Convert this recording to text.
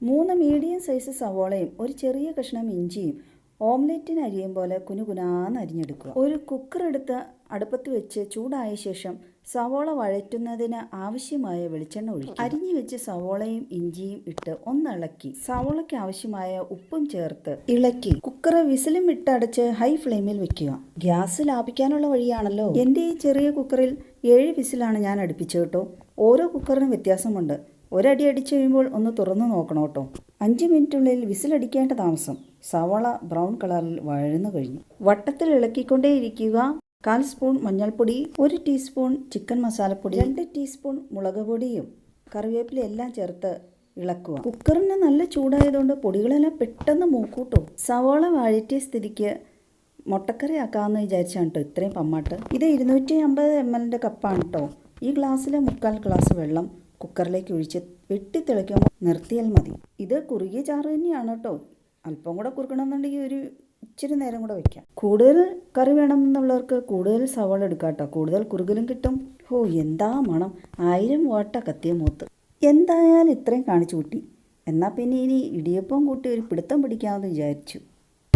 3 medium size സവോളയും ഒരു ചെറിയ കഷ്ണം ഇഞ്ചിയും ഓംലെറ്റിന് അരിയും പോലെ കുനുകുനാന്ന് അരിഞ്ഞെടുക്കുക. ഒരു കുക്കർ എടുത്ത് അടുപ്പത്ത് വെച്ച് ചൂടായ ശേഷം സവോള വഴറ്റുന്നതിന് ആവശ്യമായ വെളിച്ചെണ്ണ ഒഴിക്കുക. അരിഞ്ഞു വെച്ച് സവോളയും ഇഞ്ചിയും ഇട്ട് ഒന്നിളക്കി സവോളയ്ക്ക് ആവശ്യമായ ഉപ്പും ചേർത്ത് ഇളക്കി കുക്കർ വിസിലും ഇട്ടടച്ച് ഹൈ ഫ്ലെയിമിൽ വെക്കുക. ഗ്യാസ് ലാഭിക്കാനുള്ള വഴിയാണല്ലോ. എൻ്റെ ഈ ചെറിയ കുക്കറിൽ 7 വിസിലാണ് ഞാൻ അടുപ്പിച്ചത് കേട്ടോ. ഓരോ കുക്കറിനും വ്യത്യാസമുണ്ട്. ഒരടി അടിച്ചു കഴിയുമ്പോൾ ഒന്ന് തുറന്നു നോക്കണം കേട്ടോ. 5 മിനിറ്റിനുള്ളിൽ വിസിലടിക്കേണ്ട താമസം. സവാള ബ്രൗൺ കളറിൽ വഴന്നു കഴിഞ്ഞു. വട്ടത്തിൽ ഇളക്കിക്കൊണ്ടേയിരിക്കുക. 1/4 സ്പൂൺ മഞ്ഞൾപ്പൊടി, 1 ടീസ്പൂൺ ചിക്കൻ മസാലപ്പൊടി, 2 ടീസ്പൂൺ മുളക് പൊടിയും കറിവേപ്പില എല്ലാം ചേർത്ത് ഇളക്കുക. കുക്കറിന് നല്ല ചൂടായതുകൊണ്ട് പൊടികളെല്ലാം പെട്ടെന്ന് മൂക്കൂട്ടോ. സവാള വഴറ്റിയ സ്ഥിതിക്ക് മുട്ടക്കറി ആക്കാമെന്ന് വിചാരിച്ചാണ് കേട്ടോ ഇത്രയും പമ്മാട്ട്. ഇത് 250 ml കപ്പാണ് കേട്ടോ. ഈ ഗ്ലാസ്സിൽ 3/4 ഗ്ലാസ് വെള്ളം കുക്കറിലേക്ക് ഒഴിച്ച് വെട്ടിത്തിളയ്ക്കുമ്പോൾ നിർത്തിയാൽ മതി. ഇത് കുറുകിയ ചാറ് തന്നെയാണ് കേട്ടോ. അല്പം കൂടെ കുറുക്കണമെന്നുണ്ടെങ്കിൽ ഒരു ഇച്ചിരി നേരം കൂടെ വയ്ക്കാം. കൂടുതൽ കറി വേണമെന്നുള്ളവർക്ക് കൂടുതൽ സവാള എടുക്കാം കേട്ടോ. കൂടുതൽ കുറുകലും കിട്ടും. എന്താ മണം! 1000 വാട്ട കത്തിയ മൂത്ത്. എന്തായാലും ഇത്രയും കാണിച്ചു കൂട്ടി. എന്നാൽ പിന്നെ ഇനി ഇടിയപ്പം കൂട്ടി ഒരു പിടുത്തം പിടിക്കാമെന്ന് വിചാരിച്ചു.